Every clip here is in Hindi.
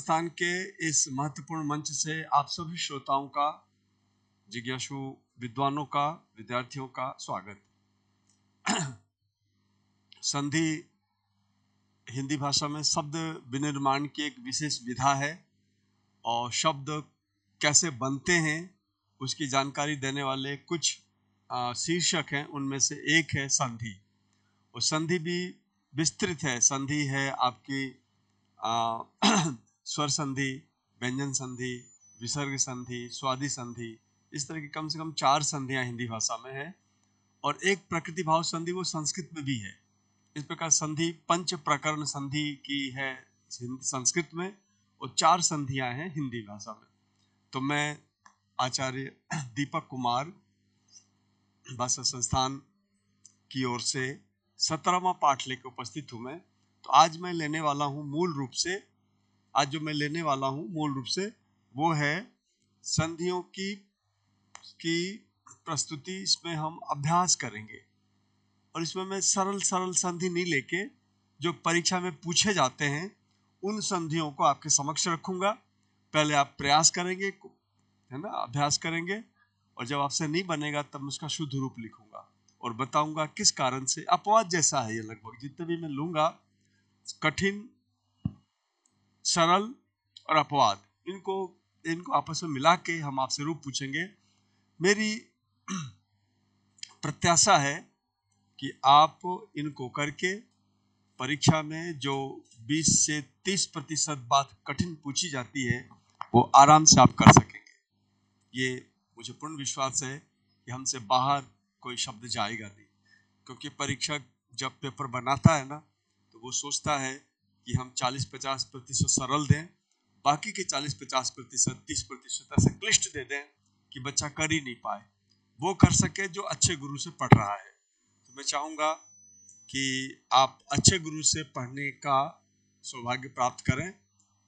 संस्थान के इस महत्वपूर्ण मंच से आप सभी श्रोताओं का, जिज्ञासु विद्वानों का, विद्यार्थियों का स्वागत। संधि हिंदी भाषा में शब्द विनिर्माण की एक विशेष विधा है और शब्द कैसे बनते हैं उसकी जानकारी देने वाले कुछ शीर्षक हैं। उनमें से एक है संधि। और संधि भी विस्तृत है। संधि है आपकी स्वर संधि, व्यंजन संधि, विसर्ग संधि, स्वादि संधि, इस तरह की कम से कम 4 संधियां हिंदी भाषा में है। और एक प्रकृति भाव संधि वो संस्कृत में भी है। इस प्रकार संधि पंच प्रकरण संधि की है संस्कृत में और 4 संधियां हैं हिंदी भाषा में। तो मैं आचार्य दीपक कुमार भाषा संस्थान की ओर से 17वां पाठ लेकर उपस्थित हूं मैं। तो आज मैं लेने वाला हूं मूल रूप से वो है संधियों की प्रस्तुति। इसमें हम अभ्यास करेंगे और इसमें मैं सरल संधि नहीं लेके जो परीक्षा में पूछे जाते हैं उन संधियों को आपके समक्ष रखूंगा। पहले आप प्रयास करेंगे, है ना, अभ्यास करेंगे और जब आपसे नहीं बनेगा तब उसका शुद्ध रूप लिखूंगा और बताऊंगा किस कारण से। अपवाद जैसा है ये, लगभग जितने भी मैं लूंगा कठिन, सरल और अपवाद, इनको आपस में मिला के हम आपसे रूप पूछेंगे। मेरी प्रत्याशा है कि आप इनको करके परीक्षा में जो 20 से 30% बात कठिन पूछी जाती है वो आराम से आप कर सकेंगे। ये मुझे पूर्ण विश्वास है कि हमसे बाहर कोई शब्द जाएगा नहीं, क्योंकि परीक्षक जब पेपर बनाता है ना तो वो सोचता है कि हम 40-50% सरल दें, बाकी के 40-50%, 30% ऐसे क्लिष्ट दे दें कि बच्चा कर ही नहीं पाए, वो कर सके जो अच्छे गुरु से पढ़ रहा है। तो मैं चाहूँगा कि आप अच्छे गुरु से पढ़ने का सौभाग्य प्राप्त करें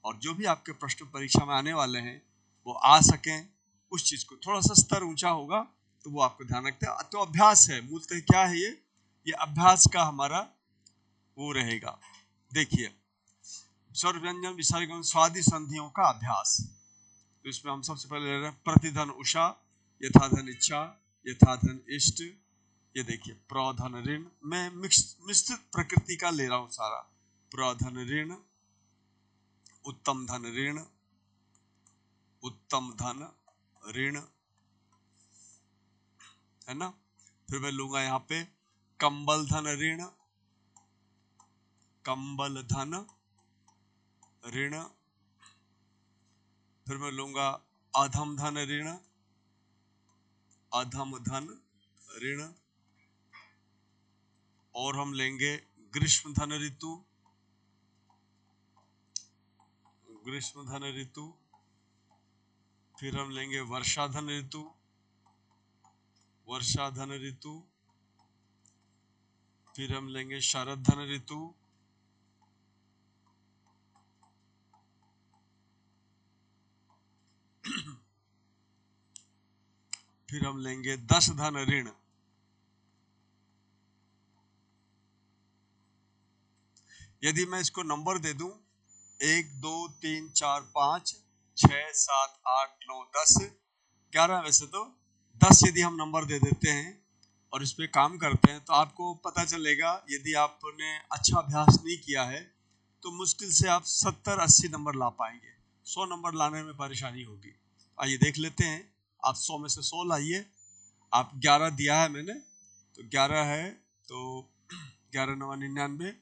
और जो भी आपके प्रश्न परीक्षा में आने वाले हैं वो आ सकें। उस चीज को थोड़ा सा स्तर ऊंचा होगा तो वो आपको ध्यान रखते हैं। तो अभ्यास है, मूलतः क्या है ये अभ्यास का हमारा वो रहेगा। देखिए, स्वर व्यंजन विसर्ग स्वादि संधियों का अभ्यास। तो इसमें हम सबसे पहले ले रहे हैं प्रतिधन उषा, यथाधन इच्छा, यथाधन इष्ट। ये देखिए प्रधन ऋण, मैं मिश्रित प्रकृति का ले रहा हूं सारा। प्रधन ऋण, उत्तम धन ऋण, उत्तम धन ऋण, है ना। फिर मैं लूंगा यहाँ पे कंबल धन ऋण, कंबल धन ऋण। फिर मैं लूंगा अधम धन ऋण, अधम धन ऋण। और हम लेंगे ग्रीष्म धन ऋतु, ग्रीष्म धन ऋतु। फिर हम लेंगे वर्षा धन ऋतु, वर्षा धन ऋतु। फिर हम लेंगे शरद धन ऋतु, फिर हम लेंगे दश धन ऋण। यदि मैं इसको नंबर दे दूं 1 2 3 4 5 6 7 8 9 10 11, वैसे तो 10 यदि हम नंबर दे देते हैं और इस पे काम करते हैं तो आपको पता चलेगा, यदि आपने अच्छा अभ्यास नहीं किया है तो मुश्किल से आप 70-80 नंबर ला पाएंगे। 100 नंबर लाने में परेशानी होगी। आइए देख लेते हैं। आप 100 में से 100 लाइए। आप 11 दिया है मैंने, तो 11 है तो 11 9 99।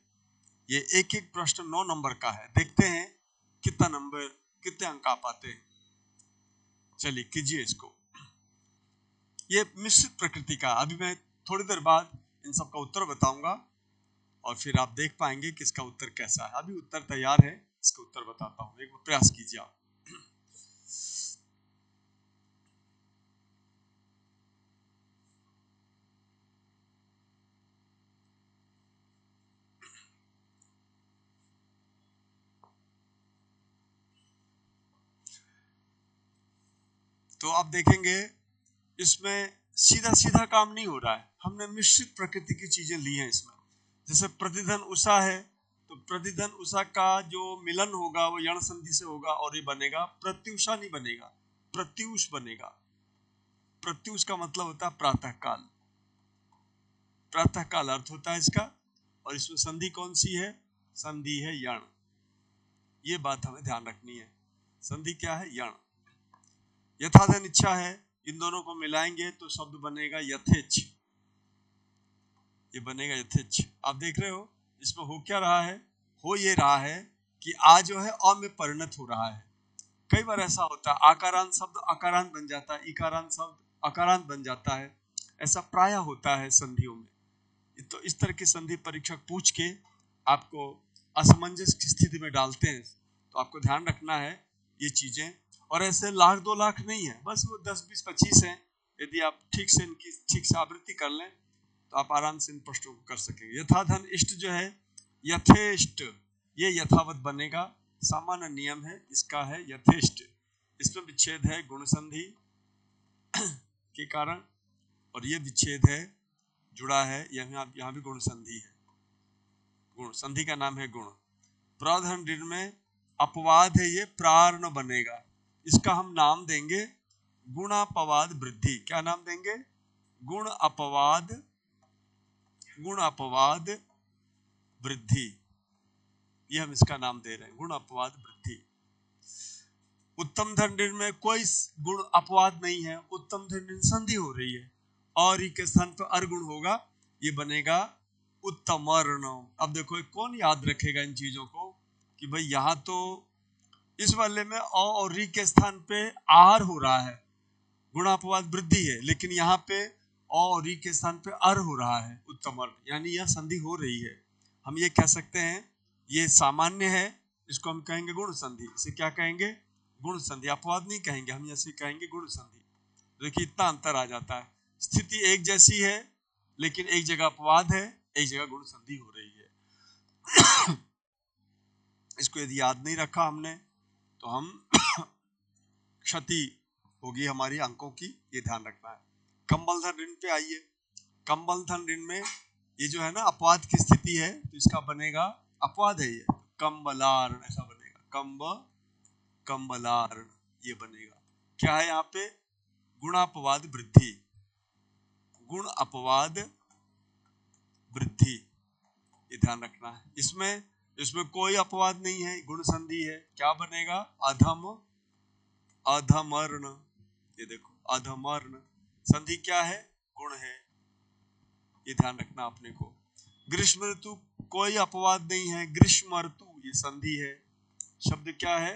ये एक प्रश्न 9 नंबर का है। देखते हैं कितने अंक आ पाते हैं। चलिए कीजिए इसको। ये मिश्रित प्रकृति का। अभी मैं थोड़ी देर बाद इन सब का उत्तर बताऊंगा और फिर आप देख पाएंगे कि इसका उत्तर कैसा है। अभी उत्तर तैयार है, इसका उत्तर बताता हूं। एक बार प्रयास कीजिए आप। तो आप देखेंगे इसमें सीधा काम नहीं हो रहा है। हमने मिश्रित प्रकृति की चीजें ली हैं इसमें। जैसे प्रतिधन उषा है तो प्रतिधन उषा का जो मिलन होगा वो यण संधि से होगा और ये बनेगा प्रत्युषा नहीं बनेगा, प्रत्युष बनेगा। प्रत्युष का मतलब होता है प्रातः काल, प्रातः काल अर्थ होता है इसका। और इसमें संधि कौन सी है? संधि है यण। ये बात हमें ध्यान रखनी है, संधि क्या है? यण। यथाधन इच्छा है, इन दोनों को मिलाएंगे तो शब्द बनेगा यथेच्छ। ये बनेगा यथेच्छ। आप देख रहे हो इसमें हो क्या रहा है? हो ये रहा है कि आ जो है अ में परिणत हो रहा है। कई बार ऐसा होता है आकारांत शब्द अकारांत बन जाता है, इकारांत शब्द अकारांत बन जाता है, ऐसा प्राय होता है संधियों में। तो इस तरह की संधि परीक्षक पूछ के आपको असमंजस की स्थिति में डालते हैं, तो आपको ध्यान रखना है ये चीजें। और ऐसे लाख 2 लाख नहीं है, बस वो 10 20 25 है। यदि आप ठीक से इनकी ठीक से आवृत्ति कर लें तो आप आराम से इन प्रश्नों को कर सकेंगे। यथाधन इष्ट जो है यथेष्ट, ये यथावत बनेगा। सामान्य नियम है इसका है यथेष्ट। इसमें विच्छेद है गुण संधि के कारण, और ये विच्छेद है जुड़ा है, यहाँ भी गुण संधि है। गुण संधि का नाम है गुण। प्रावधान ऋण में अपवाद है, ये प्रार्ण बनेगा। इसका हम नाम देंगे गुणापवाद वृद्धि। क्या नाम देंगे? गुण अपवाद, गुण अपवाद वृद्धि। ये हम इसका नाम दे रहे हैं, गुण अपवाद वृद्धि। उत्तम धन ऋण में कोई गुण अपवाद नहीं है, उत्तम धन ऋण संधि हो रही है और ही के स्थान पर अर्गुण होगा, ये बनेगा उत्तमर्ण। अब देखो कौन याद रखेगा इन चीजों को कि भाई यहाँ तो इस वाले में अ और री के स्थान पे आर हो रहा है, गुणापवाद वृद्धि है, लेकिन यहाँ पे अ और री के स्थान पे अर हो रहा है उत्तमर्ण, यानी यह संधि हो रही है। हम ये कह सकते हैं ये सामान्य है, इसको हम कहेंगे गुण संधि। इसे क्या कहेंगे? गुण संधि। अपवाद नहीं कहेंगे, हम ऐसे कहेंगे गुण संधि। देखिए इतना अंतर आ जाता है, स्थिति एक जैसी है लेकिन एक जगह अपवाद है, एक जगह गुण संधि हो रही है। इसको यदि याद नहीं रखा हमने तो हम क्षति होगी हमारी अंकों की, ये ध्यान रखना है। कंबल धन ऋण पे आइए। कंबल धन ऋण में ये जो है ना अपवाद की स्थिति है, तो इसका बनेगा अपवाद है ये कंबलार्ण, ऐसा बनेगा कंबलार्ण, ये बनेगा। क्या है यहाँ पे? गुणापवाद वृद्धि, गुण अपवाद वृद्धि, ये ध्यान रखना है। इसमें कोई अपवाद नहीं है, गुण संधि है। क्या बनेगा? अधम अधमर्ण। ये देखो अधमर्ण, संधि क्या है? गुण है, ये ध्यान रखना अपने को। ग्रीष्म ऋतु कोई अपवाद नहीं है, ग्रीष्म ऋतु ये संधि है। शब्द क्या है?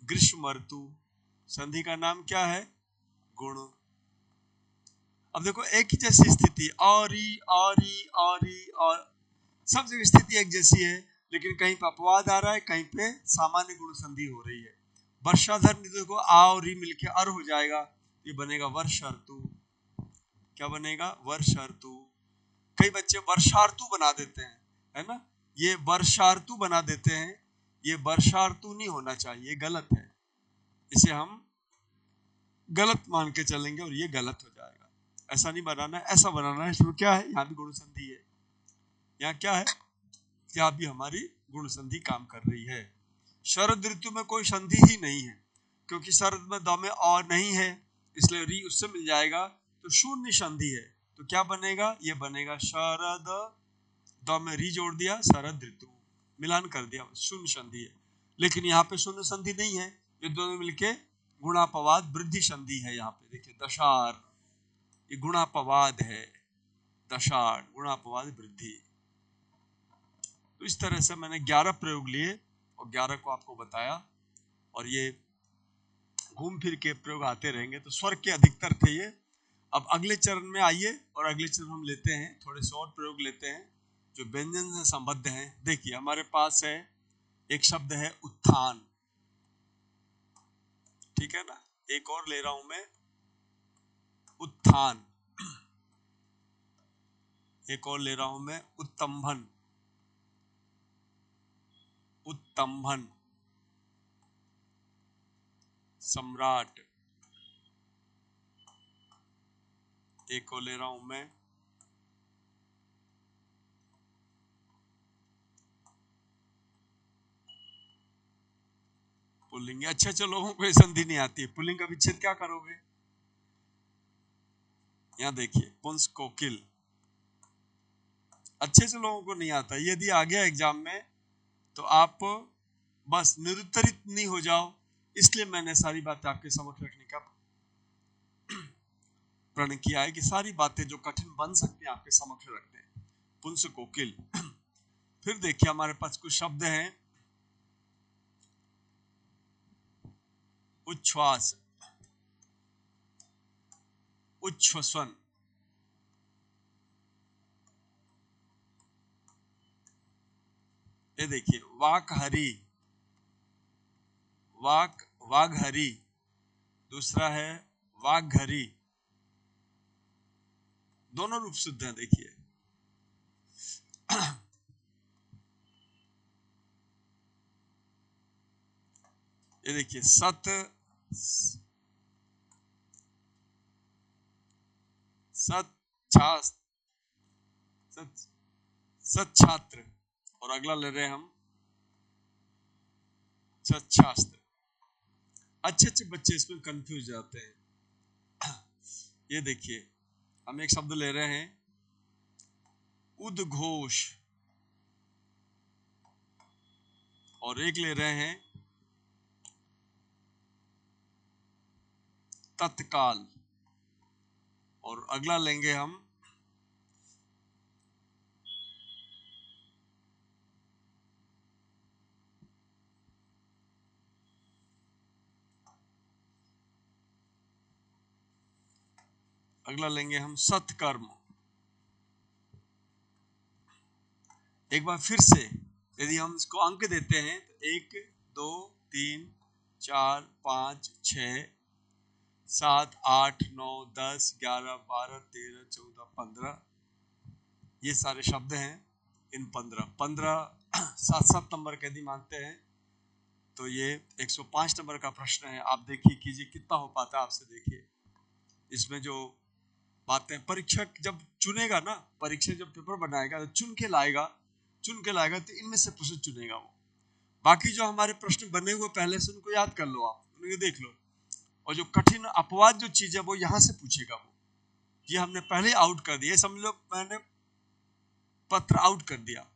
ग्रीष्म ऋतु, संधि का नाम क्या है? गुण। अब देखो एक ही जैसी स्थिति, और सब जगह स्थिति एक जैसी है, लेकिन कहीं पे अपवाद आ रहा है, कहीं पे सामान्य गुण संधि हो रही है। वर्षाधर देखो आ और री मिलके अर हो जाएगा, ये बनेगा वर्षा ऋतु। क्या बनेगा? वर्षा ऋतु। कई बच्चे वर्षाऋतु बना देते हैं, है ना, ये वर्षाऋतु बना देते हैं, ये वर्षाऋतु नहीं होना चाहिए, गलत है। इसे हम गलत मान के चलेंगे और ये गलत हो जाएगा। ऐसा नहीं बनाना है, ऐसा बनाना है। इसमें क्या है? यहाँ भी गुण संधि है। यहाँ क्या है? यहाँ भी हमारी गुण संधि काम कर रही है। शरद ऋतु में कोई संधि ही नहीं है, क्योंकि शरद में द में और नहीं है, इसलिए री उससे मिल जाएगा, तो शून्य संधि है। तो क्या बनेगा? ये बनेगा शरद, द में री जोड़ दिया, शरद ऋतु, मिलान कर दिया, शून्य संधि है। लेकिन यहाँ पे शून्य संधि नहीं है, ये दोनों मिलके गुणापवाद वृद्धि संधि है। यहाँ पे देखिए दशार, ये गुणापवाद है, दशार गुणापवाद वृद्धि। तो इस तरह से मैंने 11 प्रयोग लिए और 11 को आपको बताया, और ये घूम फिर के प्रयोग आते रहेंगे। तो स्वर के अधिकतर थे ये। अब अगले चरण में आइए, और अगले चरण हम लेते हैं थोड़े से और प्रयोग लेते हैं जो व्यंजन से संबद्ध हैं। देखिए हमारे पास है एक शब्द है उत्थान, ठीक है ना। एक और ले रहा हूं मैं, उत्थान। एक और ले रहा हूं मैं, उत्तंभन, उत्तंभन, सम्राट। एक और ले रहा हूं मैं, पुल्लिंग। अच्छे अच्छे लोगों को ये संधि नहीं आती है, पुल्लिंग का विच्छेद क्या करोगे? यहाँ देखिए पुंस कोकिल, अच्छे से लोगों को नहीं आता। यदि आ गया एग्जाम में तो आप बस निरुत्तरित नहीं हो जाओ, इसलिए मैंने सारी बातें आपके समक्ष रखने का प्रण किया है कि सारी बातें जो कठिन बन सकती हैं आपके समक्ष रखते हैं। पुंस कोकिल। फिर देखिए हमारे पास कुछ शब्द हैं। उच्छ्वास, उच्छ्वसन, ये देखिए वाकहरी, वाघहरी, दूसरा है वाघघरी, दोनों रूप शुद्ध हैं। देखिए ये देखिए सत छात्र, और अगला ले रहे हैं हम सच्छास्त्र। अच्छे अच्छे बच्चे इसमें कंफ्यूज जाते हैं। ये देखिए हम एक शब्द ले रहे हैं उद्घोष, और एक ले रहे हैं तत्काल, और अगला लेंगे हम सत्कर्म। एक बार फिर से यदि हम इसको अंक देते हैं तो 1 2 3 4 5 6 7 8 9 10 11 12 13 14 15, ये सारे शब्द हैं। इन 15 7 नंबर के यदि मानते हैं तो ये 105 नंबर का प्रश्न है। आप देखिए कीजिए कितना हो पाता है आपसे। देखिए इसमें जो बातें परीक्षक जब चुनेगा ना, परीक्षक जब पेपर बनाएगा तो चुन के लाएगा तो इनमें से प्रश्न चुनेगा वो। बाकी जो हमारे प्रश्न बने हुए पहले से उनको याद कर लो, आप उनको देख लो, और जो कठिन अपवाद जो चीज है वो यहाँ से पूछेगा वो। ये हमने पहले आउट कर दिया, समझ लो मैंने पत्र आउट कर दिया।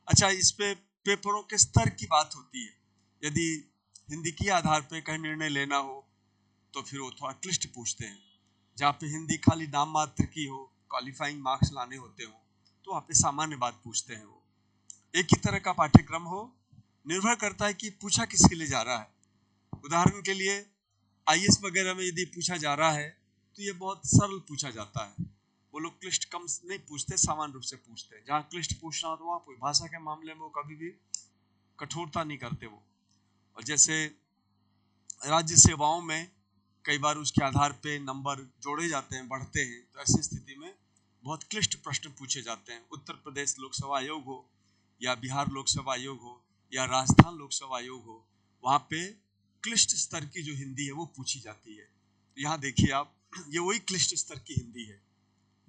अच्छा, इस पे पेपरों के स्तर की बात होती है। यदि हिंदी के आधार पर कहीं निर्णय लेना हो तो फिर वो थोड़ा क्लिष्ट पूछते हैं। जहाँ पे हिंदी खाली नाम मात्र की हो, क्वालिफाइंग मार्क्स लाने होते हो, तो वहाँ पे सामान्य बात पूछते हैं वो। एक ही तरह का पाठ्यक्रम हो, निर्भर करता है कि पूछा किसके लिए जा रहा है। उदाहरण के लिए आईएएस वगैरह में यदि पूछा जा रहा है तो ये बहुत सरल पूछा जाता है, वो लोग क्लिष्ट कम नहीं पूछते, सामान्य रूप से पूछते हैं। जहाँ क्लिष्ट पूछना हो तो वहाँ कोई भाषा के मामले में वो कभी भी कठोरता नहीं करते वो। और जैसे राज्य सेवाओं में कई बार उसके आधार पे नंबर जोड़े जाते हैं, बढ़ते हैं, तो ऐसी स्थिति में बहुत क्लिष्ट प्रश्न पूछे जाते हैं। उत्तर प्रदेश लोकसभा आयोग हो या बिहार लोकसभा आयोग हो या राजस्थान लोकसभा आयोग हो, वहाँ पे क्लिष्ट स्तर की जो हिंदी है वो पूछी जाती है। यहाँ देखिए आप, ये वही क्लिष्ट स्तर की हिंदी है।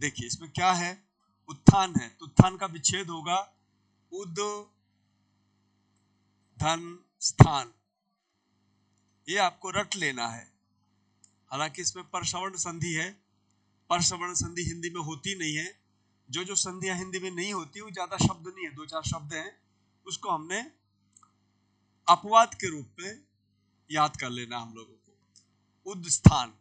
देखिए इसमें क्या है, उत्थान है तो उत्थान का विच्छेद होगा उद धन स्थान, ये आपको रट लेना है। हालांकि इसमें परसवर्ण संधि है, परसवर्ण संधि हिंदी में होती नहीं है। जो संधियां हिंदी में नहीं होती वो ज्यादा शब्द नहीं है, 2-4 शब्द हैं, उसको हमने अपवाद के रूप में याद कर लेना हम लोगों को। उद्स्थान,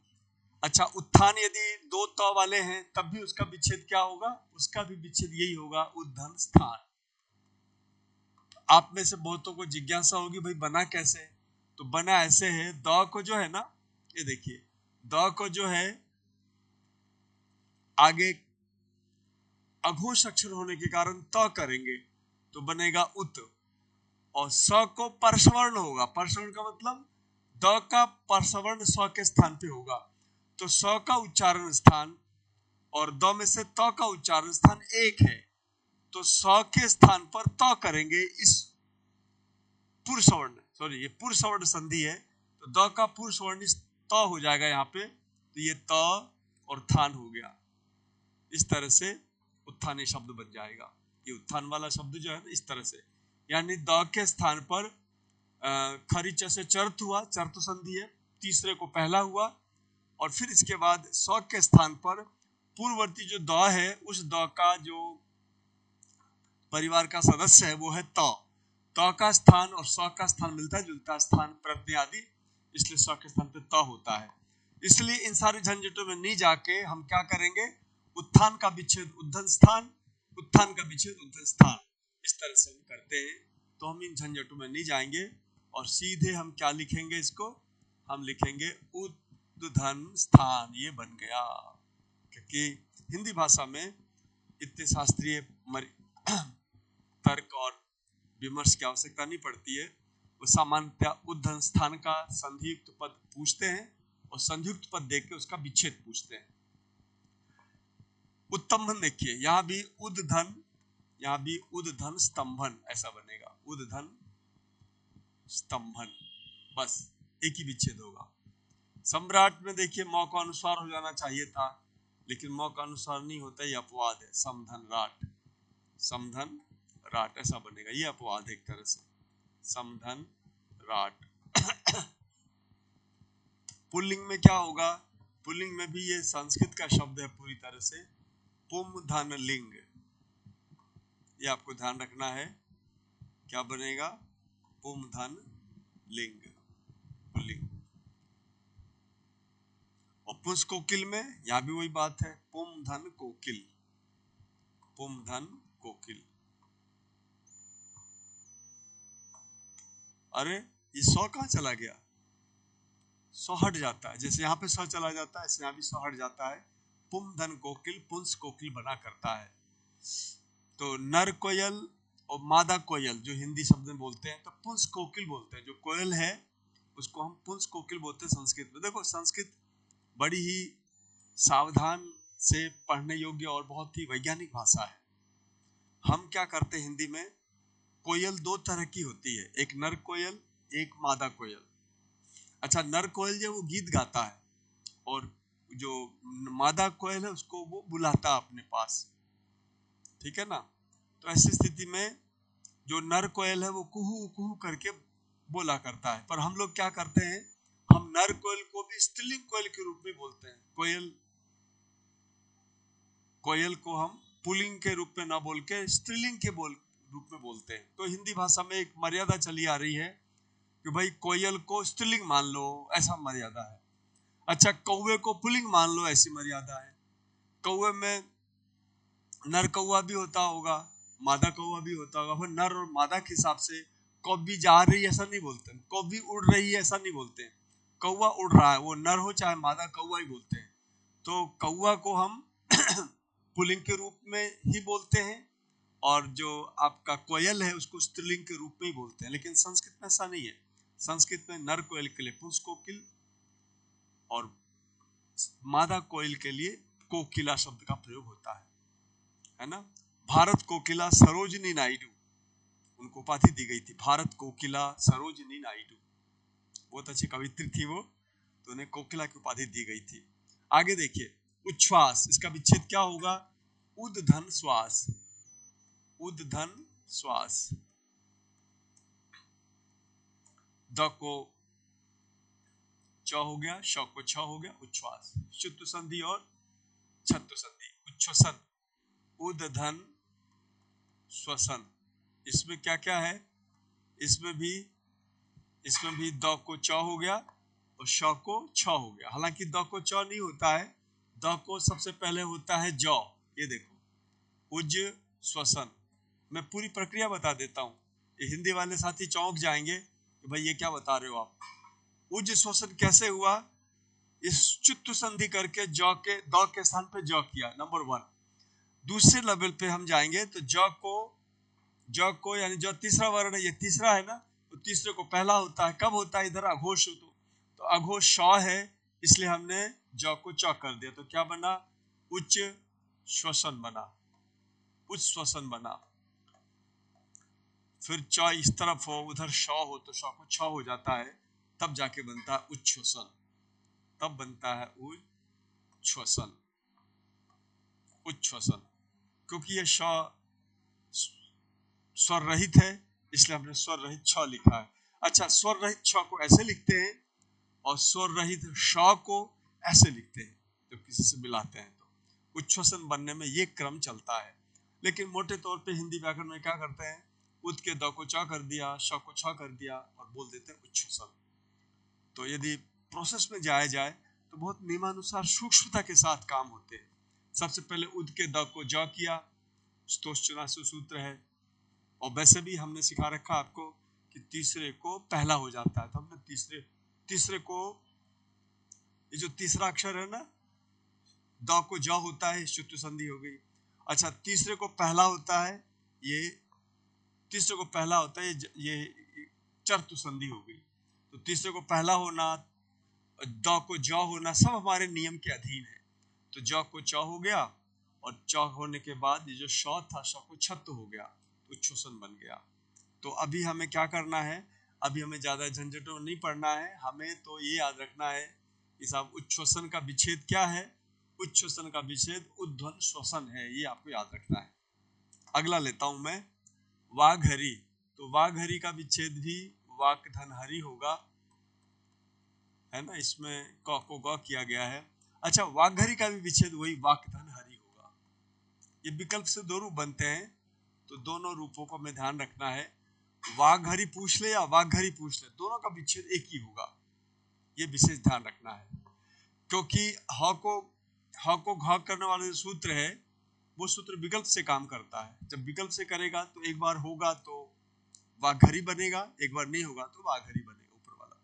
अच्छा उत्थान यदि 2 त वाले हैं तब भी उसका विच्छेद क्या होगा, उसका भी विच्छेद यही होगा, उद्धन स्थान। आप में से बहुतों को जिज्ञासा होगी भाई बना कैसे, तो बना ऐसे है, द को जो है ना, ये देखिए द को जो है आगे अघोष अक्षर होने के कारण त करेंगे तो बनेगा उत, और स को परसवर्ण होगा। परसवर्ण का मतलब द का परसवर्ण स के स्थान पे होगा, तो स का उच्चारण स्थान और द में से त का उच्चारण स्थान एक है, तो स के स्थान पर त करेंगे। इस पुरुषवर्ण, सॉरी ये पुरुषवर्ण संधि है, तो द का पुरुषवर्ण त हो जाएगा यहाँ पे, तो ये त और थान हो गया। इस तरह से उत्थान शब्द बन जाएगा। ये उत्थान वाला शब्द जो है ना, इस तरह से, यानी द के स्थान पर खरी च से चर्त हुआ, चर्त संधि है, तीसरे को पहला हुआ, और फिर इसके बाद सौ के स्थान पर पूर्ववर्ती जो द है उस द का जो परिवार का सदस्य है वो है त का स्थान और सौ का स्थान मिलता जुलता स्थान प्रत्यय आदि, इसलिए सौ के स्थान पे त होता है। इसलिए इन सारे झंझटों में नहीं जाके हम क्या करेंगे, उत्थान का विच्छेद उद्धन स्थान, उत्थान का विच्छेद उद्धन स्थान, इस तरह से हम करते हैं। तो हम इन झंझटों में नहीं जाएंगे और सीधे हम क्या लिखेंगे, इसको हम लिखेंगे उद्धन स्थान, ये बन गया। क्योंकि हिंदी भाषा में इतने शास्त्रीय तर्क और विमर्श की आवश्यकता नहीं पड़ती है। वो सामान्यतः उद्धन स्थान का संधियुक्त पद पूछते हैं और संधियुक्त पद देख के उसका विच्छेद पूछते हैं। उत्तंभन देखिए, यहाँ भी उद्धन, यहाँ भी उद्धन स्तंभन ऐसा बनेगा, उद्धन स्तंभन, बस एक ही विच्छेद होगा। सम्राट में देखिए मौका अनुसार हो जाना चाहिए था, लेकिन मौका अनुसार नहीं होता, ये अपवाद है। समधन राट, समधन राट ऐसा बनेगा, ये अपवाद एक तरह से, समधन राट। पुल्लिंग में क्या होगा, पुल्लिंग में भी ये संस्कृत का शब्द है पूरी तरह से, पुम धन लिंग, ये आपको ध्यान रखना है, क्या बनेगा, पुम धन लिंग, पुल्लिंग। और पुंस कोकिल में यहां भी वही बात है, पुम धन कोकिल, पुम धन कोकिल। अरे ये सौ कहां चला गया, सौ हट जाता है, जैसे यहाँ पे सौ चला जाता है ऐसे यहाँ भी सौ हट जाता है। पुम धन कोकिल पुंस कोकिल बना करता है। तो नर कोयल और मादा कोयल जो हिंदी शब्द में बोलते हैं तो पुंस कोकिल बोलते हैं, जो कोयल है उसको हम पुंस कोकिल बोलते हैं संस्कृत में। देखो संस्कृत बड़ी ही सावधान से पढ़ने योग्य और बहुत ही वैज्ञानिक भाषा है। हम क्या करते हैं हिंदी में, कोयल दो तरह की होती है, एक नर कोयल एक मादा कोयल। अच्छा, नर कोयल जो वो गीत गाता है और जो मादा कोयल है उसको वो बुलाता है अपने पास, ठीक है ना। तो ऐसी स्थिति में जो नर कोयल है वो कुहू कुहू करके बोला करता है, पर हम लोग क्या करते हैं, हम नर कोयल को भी स्त्रीलिंग कोयल के रूप में बोलते हैं। कोयल को हम पुल्लिंग के रूप में ना बोल के स्त्रीलिंग के रूप में बोलते हैं। तो हिंदी भाषा में एक मर्यादा चली आ रही है कि भाई कोयल को स्त्रीलिंग मान लो, ऐसा मर्यादा है। अच्छा, कौवे को पुल्लिंग मान लो, ऐसी मर्यादा है। कौवे में नर कौवा भी होता होगा, मादा कौवा भी होता होगा, फिर नर और मादा के हिसाब से कौवी जा रही है ऐसा नहीं बोलते, कौवी उड़ रही है ऐसा नहीं बोलते, कौवा उड़ रहा है, वो नर हो चाहे मादा कौवा ही बोलते हैं। तो कौवा को हम पुल्लिंग के रूप में ही बोलते हैं और जो आपका कोयल है उसको स्त्रीलिंग के रूप में ही बोलते हैं। लेकिन संस्कृत में ऐसा नहीं है, संस्कृत में नर कोयल के लिए पुंस कोकिल और मादा कोयल के लिए कोकिला शब्द का प्रयोग होता है ना। भारत कोकिला सरोजिनी नायडू, उनको उपाधि दी गई थी, भारत कोकिला सरोजिनी नायडू, बहुत अच्छी कवित्री थी वो, तो उन्हें कोकिला की उपाधि दी गई थी। आगे देखिए, उच्छ्वास, इसका विच्छेद क्या होगा, उद्धन श्वास, उद्धन श्वास। द को च हो गया, श को छ हो गया, उच्छ्वास। शुद्ध संधि और छत्व संधि, उच्छ्वसन, उद्धन श्वसन। इसमें क्या क्या है, इसमें भी द को च हो गया और श को छ हो गया। हालांकि द को च नहीं होता है, द को सबसे पहले होता है ज। ये देखो, उज श्वसन। मैं पूरी प्रक्रिया बता देता हूँ, ये हिंदी वाले साथी चौंक जाएंगे कि भाई ये क्या बता रहे हो आप। उज श्वसन कैसे हुआ, इस चुत्त संधि करके ज के द के स्थान पे ज किया, नंबर 1। दूसरे लेवल पे हम जाएंगे तो ज को यानी जो तीसरा वर्ण है, ये तीसरा है ना, तो तीसरे को पहला होता है, कब होता है, इधर अघोष हो तो अघोष श है, इसलिए हमने ज को च कर दिया, तो क्या बना, उच्च श्वसन बना, उच्च श्वसन बना। फिर च इस तरफ हो, उधर श हो तो श को छ हो जाता है, तब जाके बनता है उच्छ्वसन, तब बनता है उच्छ्वसन, उच्छ्वसन। क्योंकि ये श स्वर रहित है इसलिए हमने स्वर रहित छ लिखा है। अच्छा, स्वर रहित छ को ऐसे लिखते हैं और स्वर रहित श को ऐसे लिखते हैं, जब किसी से मिलाते हैं तो उच्छ्वसन बनने में ये क्रम चलता है। लेकिन मोटे तौर पे हिंदी व्याकरण में क्या करते हैं, उद के द को च कर दिया, श को छ कर दिया और बोल देते हैं उच्छ्वसन। तो यदि प्रोसेस में जाया जाए तो बहुत नियमानुसार सूक्ष्मता के साथ काम होते हैं। सबसे पहले उद के द को ज किया, स्तोश्चनासु सूत्र है, और वैसे भी हमने सिखा रखा आपको कि तीसरे को पहला हो जाता है, तो हमने तीसरे को, ये जो तीसरा अक्षर है ना, द को ज होता है, शुद्ध संधि हो गई। अच्छा, तीसरे को पहला होता है, ये तीसरे को पहला होता है, ये चतुर्थ संधि हो गई। तो तीसरे को पहला होना, द को ज होना, सब हमारे नियम के अधीन है। तो ज को च हो गया, और च होने के बाद ये जो श था, श को छत्त हो गया, तो उच्छ्वसन बन गया। तो अभी हमें क्या करना है, अभी हमें ज्यादा झंझटों में नहीं पड़ना है। हमें तो ये याद रखना है कि साहब उच्छ्वसन का विच्छेद क्या है। उच्छ्वसन का विच्छेद उद्ध्वन श्वसन है, ये आपको याद रखना है। अगला लेता हूं मैं, वाघहरी। तो वाघहरी का विच्छेद भी वाक धन हरि होगा, है ना, इसमें क को ग किया गया है। अच्छा, वाघहरी का भी विच्छेद वही वाक धन हरि होगा। ये विकल्प से दो रूप बनते हैं, तो दोनों रूपों को हमें ध्यान रखना है। वाघहरी पूछ ले या वाघहरी पूछ ले, दोनों का विच्छेद एक ही होगा, ये विशेष ध्यान रखना है। क्योंकि ह को घ करने वाला जो सूत्र है, वो सूत्र विकल्प से काम करता है। जब विकल्प से करेगा तो एक बार होगा तो वाघहरी बनेगा, एक बार नहीं होगा तो वाघहरी बनेगा, ऊपर वाला।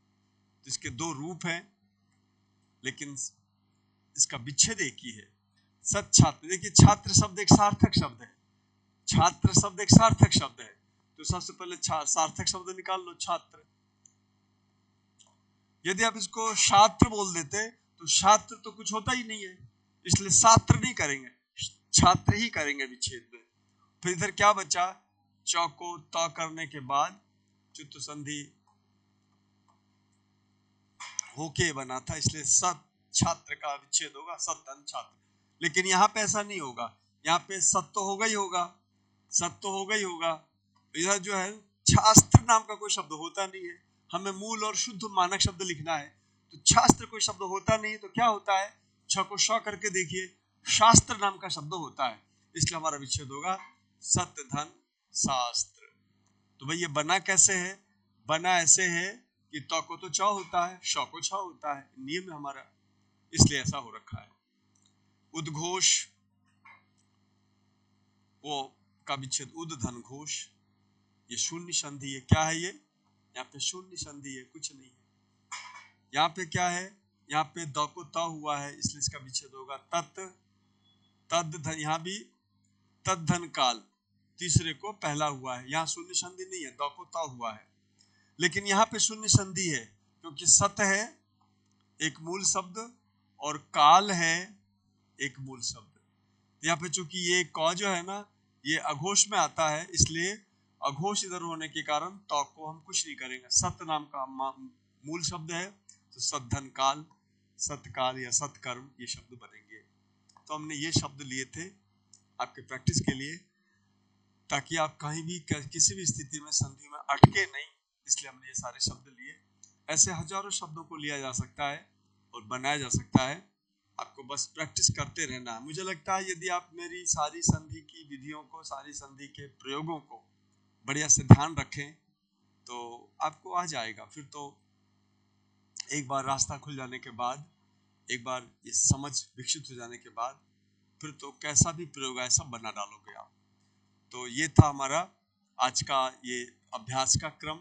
तो इसके दो रूप हैं, लेकिन इसका विच्छेद एक ही है। सत छात्र, देखिए छात्र शब्द एक सार्थक शब्द है, छात्र शब्द एक सार्थक शब्द है। तो सबसे पहले सार्थक शब्द निकाल लो, छात्र। यदि आप इसको छात्र बोल देते तो छात्र तो कुछ होता ही नहीं है, इसलिए छात्र नहीं करेंगे, छात्र ही करेंगे विच्छेद में। फिर इधर क्या बचा, च को त करने के बाद चतुर्थ संधि होके बना था, इसलिए सत छात्र का विच्छेद होगा, सतन छात्र। लेकिन यहाँ पे ऐसा नहीं होगा, यहाँ पे सत तो होगा ही होगा, सत तो होगा ही होगा। इधर जो है शास्त्र नाम का कोई शब्द होता नहीं है, हमें मूल और शुद्ध मानक शब्द लिखना है। तो शास्त्र कोई शब्द होता नहीं, तो क्या होता है, छ को श करके देखिए, शास्त्र नाम का शब्द होता है, इसलिए हमारा विच्छेद होगा सत धन शास्त्र। तो भाई ये बना कैसे है, बना ऐसे है कि त को तो च होता है, श को छ होता है, नियम है हमारा, इसलिए ऐसा हो रखा है। उद्घोष, वो का विच्छेद उद धन घोष, ये शून्य संधि है। क्या है ये, यहाँ पे शून्य संधि है, कुछ नहीं है। यहाँ पे क्या है, यहाँ पे द को त हुआ है, इसलिए इसका विच्छेद होगा तत् तद धन। यहाँ भी तद धन काल, तीसरे को पहला हुआ है, यहाँ शून्य संधि नहीं है, द को त हुआ है। लेकिन यहाँ पे शून्य संधि है, क्योंकि सत है एक मूल शब्द और काल है एक मूल शब्द। यहाँ पे चूंकि ये क जो है ना, ये अघोष में आता है, इसलिए अघोष इधर होने के कारण तो को हम कुछ नहीं करेंगे। सत नाम का मूल शब्द है, तो सद्धन काल, सतकाल या सत्कर्म, ये शब्द बनेंगे। तो हमने ये शब्द लिए थे आपके प्रैक्टिस के लिए, ताकि आप कहीं भी किसी भी स्थिति में संधि में अटके नहीं, इसलिए हमने ये सारे शब्द लिए। ऐसे हजारों शब्दों को लिया जा सकता है और बनाया जा सकता है, आपको बस प्रैक्टिस करते रहना है। मुझे लगता है यदि आप मेरी सारी संधि की विधियों को, सारी संधि के प्रयोगों को बढ़िया से ध्यान रखें तो आपको आ जाएगा। फिर तो एक बार रास्ता खुल जाने के बाद, एक बार ये समझ विकसित हो जाने के बाद, फिर तो कैसा भी प्रयोग है सब बना डालोगे आप। तो ये था हमारा आज का ये अभ्यास का क्रम,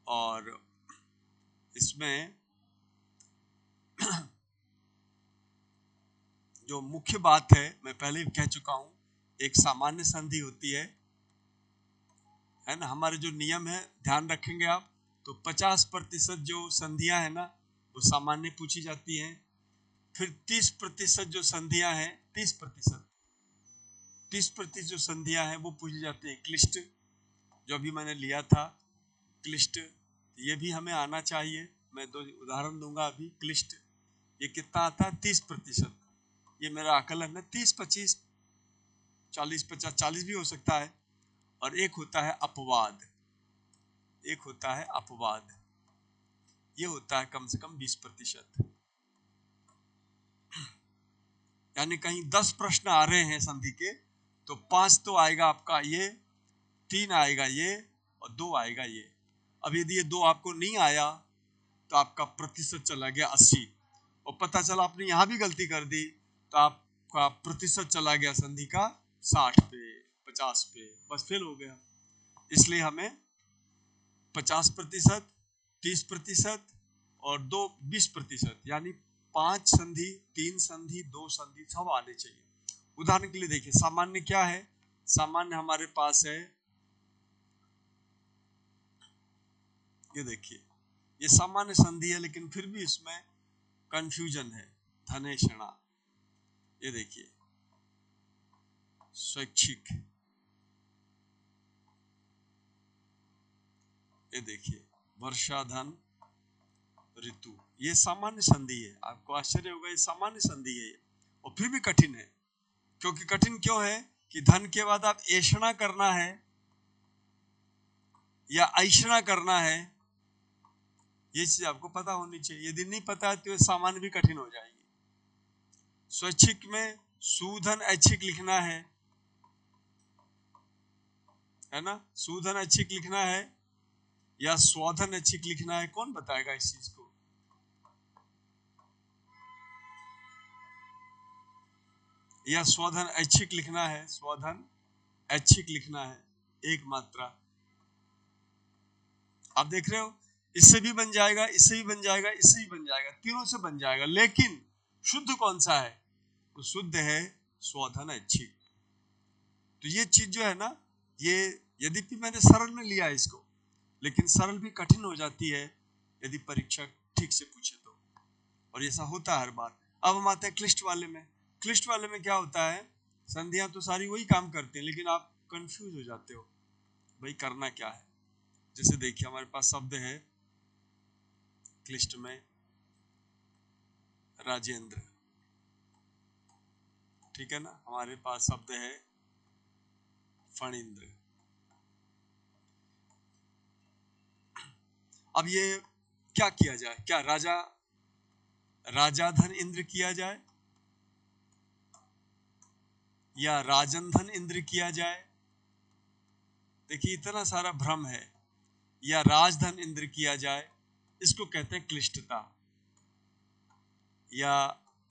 और इसमें जो मुख्य बात है, मैं पहले भी कह चुका हूं, एक सामान्य संधि होती है ना। हमारे जो नियम है ध्यान रखेंगे आप, तो 50% जो संधियां है ना वो सामान्य पूछी जाती हैं। फिर 30% जो संधियां हैं, 30% जो संधियां हैं वो पूछी जाती हैं क्लिष्ट, जो अभी मैंने लिया था क्लिष्ट, ये भी हमें आना चाहिए। मैं दो उदाहरण दूंगा अभी। क्लिष्ट ये कितना आता है, 30%, ये मेरा आकलन है। 30, 25, 40, 50, 40 भी हो सकता है। और एक होता है अपवाद, एक होता है अपवाद, ये होता है कम से कम 20%। यानी कहीं 10 प्रश्न आ रहे हैं संधि के, तो 5 तो आएगा आपका ये, 3 आएगा ये और 2 आएगा ये। अब यदि ये 2 आपको नहीं आया तो आपका प्रतिशत चला गया 80, और पता चला आपने यहां भी गलती कर दी तो आपका प्रतिशत चला गया संधि का 60 पे, 50 पे, बस फेल हो गया। इसलिए हमें 50%, 30% और 20%, यानी 5 संधि, 3 संधि, 2 संधि सब आने चाहिए। उदाहरण के लिए देखिए, सामान्य क्या है? सामान्य हमारे पास है, ये देखिए, ये सामान्य संधि है, लेकिन फिर भी इसमें कंफ्यूजन है। धनेषणा, ये देखिए, स्वैच्छिक, ये देखिए, वर्षाधन ऋतु, ये सामान्य संधि है। आपको आश्चर्य होगा, ये सामान्य संधि है और फिर भी कठिन है। क्योंकि कठिन क्यों है कि धन के बाद आप ऐषणा करना है या ऐषणा करना है, ये चीज आपको पता होनी चाहिए। यदि नहीं पता है तो ये सामान्य भी कठिन हो जाएगी। स्वैच्छिक में सुधन ऐच्छिक लिखना है ना? सुधन ऐच्छिक लिखना है या स्वधन ऐच्छिक लिखना है, कौन बताएगा इस चीज को? या स्वधन ऐच्छिक लिखना है, स्वधन ऐच्छिक लिखना है, एक मात्रा। आप देख रहे हो, इससे भी बन जाएगा, इससे भी बन जाएगा, इससे भी बन जाएगा, तीनों से बन जाएगा, लेकिन शुद्ध कौन सा है? तो शुद्ध है स्वधन ऐच्छिक। तो ये चीज जो है ना, ये यद्यपि मैंने सरल में लिया है इसको, लेकिन सरल भी कठिन हो जाती है यदि परीक्षक ठीक से पूछे तो, और ऐसा होता है हर बार। अब हम आते हैं क्लिष्ट वाले में। क्लिष्ट वाले में क्या होता है? संधियां तो सारी वही काम करते हैं, लेकिन आप कंफ्यूज हो जाते हो भाई करना क्या है। जैसे देखिए, हमारे पास शब्द है क्लिष्ट में राजेंद्र, ठीक है ना? हमारे पास शब्द है फणींद्र। अब ये क्या किया जाए? क्या राजाधन इंद्र किया जाए या राजनधन इंद्र किया जाए? देखिए, इतना सारा भ्रम है। या राजधन इंद्र किया जाए, इसको कहते हैं क्लिष्टता। या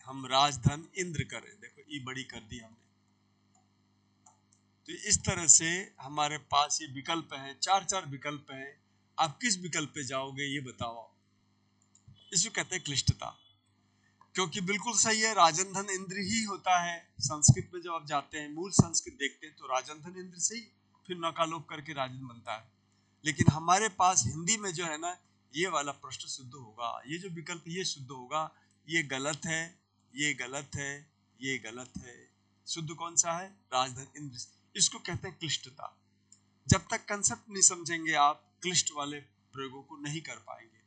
हम राजधन इंद्र करें, देखो ई बड़ी कर दी हमने। तो इस तरह से हमारे पास ये विकल्प हैं, 4 विकल्प हैं। आप किस विकल्प पे जाओगे ये बताओ। इसको कहते हैं क्लिष्टता। क्योंकि बिल्कुल सही है, राजनधन इंद्र ही होता है। संस्कृत में जब आप जाते हैं, मूल संस्कृत देखते हैं, तो राजनधन इंद्र से ही फिर नकालोप करके राजन बनता है। लेकिन हमारे पास हिंदी में जो है ना, ये वाला प्रश्न शुद्ध होगा, ये जो विकल्प ये शुद्ध होगा, ये गलत है, ये गलत है, ये गलत है। शुद्ध कौन सा है? राजधन इंद्र। इसको कहते हैं क्लिष्टता। जब तक कंसेप्ट नहीं समझेंगे आप, क्लिष्ट वाले प्रयोगों को नहीं कर पाएंगे।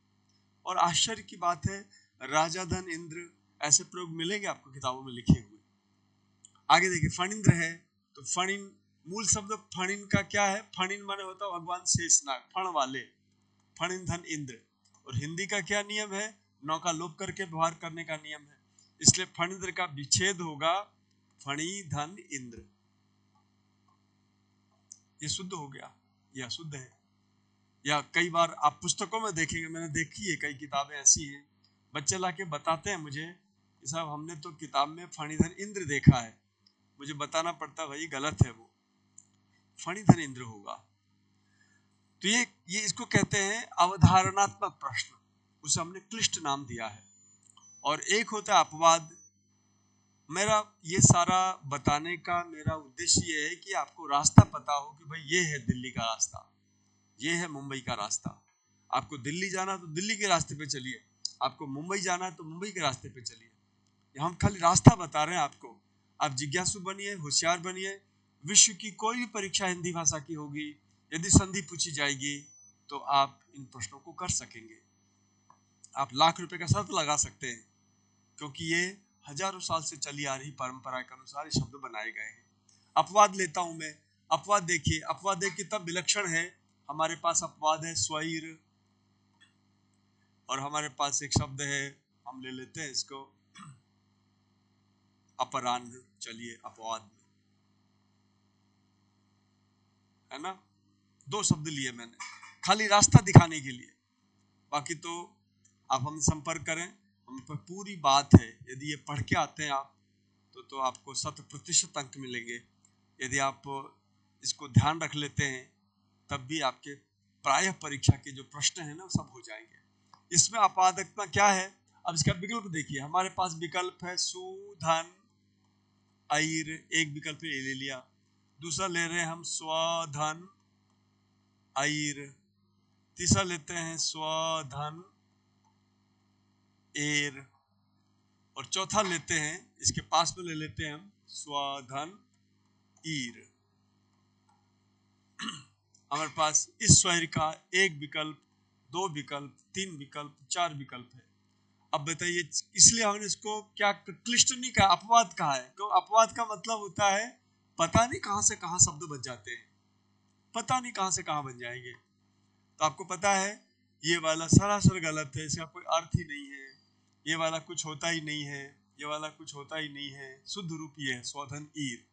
और आश्चर्य की बात है, राजाधन इंद्र ऐसे प्रयोग मिलेंगे आपको किताबों में लिखे हुए। आगे देखिए, फणिंद्र है, तो फणिन, मूल शब्द फणिन का क्या है? फणिन माने होता है भगवान शेषनाग, फण वाले, फणिंधन इंद्र। और हिंदी का क्या नियम है? नौका लोप करके व्यवहार करने का नियम है। इसलिए फणिंद्र का विच्छेद होगा फणिधन इंद्र। ये शुद्ध हो गया, यह अशुद्ध है। या कई बार आप पुस्तकों में देखेंगे, मैंने देखी है कई किताबें ऐसी हैं, बच्चे लाके बताते हैं मुझे कि साहब हमने तो किताब में फणिधन इंद्र देखा है। मुझे बताना पड़ता भाई गलत है, वो फणिधन इंद्र होगा। तो ये इसको कहते हैं अवधारणात्मक प्रश्न, उसे हमने क्लिष्ट नाम दिया है। और एक होता है अपवाद। मेरा ये सारा बताने का मेरा उद्देश्य ये है कि आपको रास्ता पता हो कि भाई ये है दिल्ली का रास्ता, ये है मुंबई का रास्ता। आपको दिल्ली जाना तो दिल्ली के रास्ते पे चलिए, आपको मुंबई जाना तो मुंबई के रास्ते पे चलिए। हम खाली रास्ता बता रहे हैं आपको। आप जिज्ञासु बनिए, होशियार बनिए। विश्व की कोई भी परीक्षा हिंदी भाषा की होगी, यदि संधि पूछी जाएगी तो आप इन प्रश्नों को कर सकेंगे। आप लाख रुपए का शर्त लगा सकते हैं, क्योंकि ये हजारों साल से चली आ रही परंपरा के अनुसार ये शब्द बनाए गए हैं। अपवाद लेता हूं मैं। अपवाद देखिए, अपवाद देखिए तब विलक्षण है, हमारे पास अपवाद है स्वैर, और हमारे पास एक शब्द है, हम ले लेते हैं इसको अपराह्न। चलिए अपवाद में, है ना, दो शब्द लिए मैंने खाली रास्ता दिखाने के लिए। बाकी तो आप हम संपर्क करें, हम पर पूरी बात है। यदि ये पढ़ के आते हैं आप तो आपको 100% अंक मिलेंगे। यदि आप इसको ध्यान रख लेते हैं तब भी आपके प्रायः परीक्षा के जो प्रश्न है ना वो सब हो जाएंगे। इसमें अपवादकता क्या है, अब इसका विकल्प देखिए। हमारे पास विकल्प है सुधन ऐर, एक विकल्प ले लिया। दूसरा ले रहे हैं हम स्वधन ऐर, तीसरा लेते हैं स्वधन एर, और चौथा लेते हैं, इसके पास में ले लेते हैं हम स्वधन ईर। हमारे पास इस स्वैर का एक विकल्प, दो विकल्प, तीन विकल्प, चार विकल्प है। अब बताइए, इसलिए हमने इसको क्या क्लिष्ट नहीं कहा, अपवाद कहा है। तो अपवाद का मतलब होता है पता नहीं कहां से कहां शब्द बच जाते हैं, पता नहीं कहां से कहां बन जाएंगे। तो आपको पता है ये वाला सरासर गलत है, इसका कोई अर्थ ही नहीं है, ये वाला कुछ होता ही नहीं है, ये वाला कुछ होता ही नहीं है। शुद्ध रूप ये है स्वधन ईर।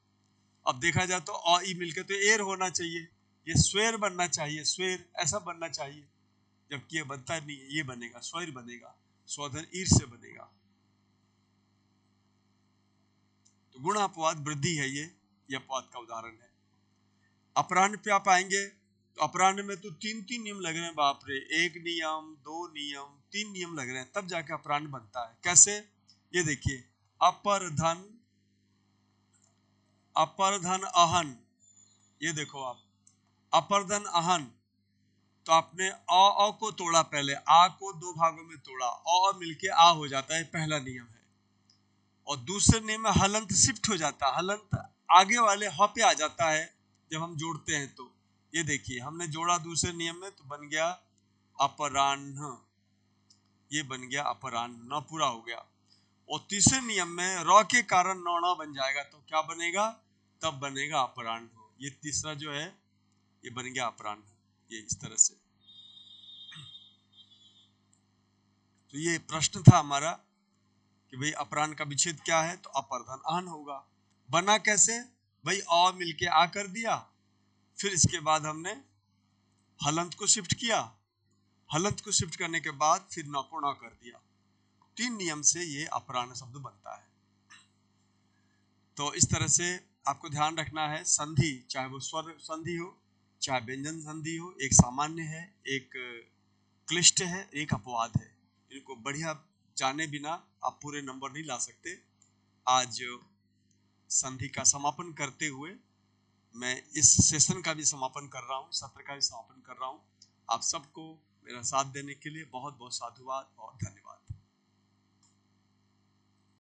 अब देखा जाए तो अ ई मिलके तो एर होना चाहिए, ये स्वेर बनना चाहिए, स्वेर ऐसा बनना चाहिए, जबकि ये बनता नहीं है। ये बनेगा स्वैर बनेगा, स्वधन ईर से बनेगा। तो गुण अपवाद वृद्धि है, ये अपवाद का उदाहरण है। अपराह्न पे आप आएंगे तो अपराह्न में तो तीन तीन नियम लग रहे हैं, बाप रे, एक नियम, दो नियम, तीन नियम लग रहे हैं, तब जाके अपराह्न बनता है। कैसे, ये देखिए, अपर्धन, अपर्धन अहन, ये देखो आप, अपर्धन अहन, तो आपने अ को तोड़ा, पहले आ को दो भागों में तोड़ा, अ मिलके आ हो जाता है, पहला नियम है। और दूसरे नियम में हलंत शिफ्ट हो जाता है, हलंत आगे वाले ह पे आ जाता है जब हम जोड़ते हैं। तो ये देखिए, हमने जोड़ा दूसरे नियम में तो बन गया अपराह्न, ये बन गया अपराह्न, न पूरा हो गया। और तीसरे नियम में र के कारण न बन जाएगा, तो क्या बनेगा, तब बनेगा अपराह्न। ये तीसरा जो है ये बन गया अपराह्न, ये इस तरह से। तो ये प्रश्न था हमारा कि भाई अपराह्न का विच्छेद क्या है, तो अपर्धन अहन होगा। बना कैसे भाई, अ मिलके आ कर दिया, फिर इसके बाद हमने हलंत को शिफ्ट किया, हलंत को शिफ्ट करने के बाद फिर न को न कर दिया। तीन नियम से ये अपराह्न शब्द बनता है। तो इस तरह से आपको ध्यान रखना है, संधि चाहे वो स्वर संधि हो, चाहे व्यंजन संधि हो, एक सामान्य है, एक क्लिष्ट है, एक अपवाद है। इनको बढ़िया जाने बिना आप पूरे नंबर नहीं ला सकते। आज संधि का समापन करते हुए मैं इस सेशन का भी समापन कर रहा हूँ, सत्र का भी समापन कर रहा हूँ। आप सबको मेरा साथ देने के लिए बहुत बहुत साधुवाद और धन्यवाद।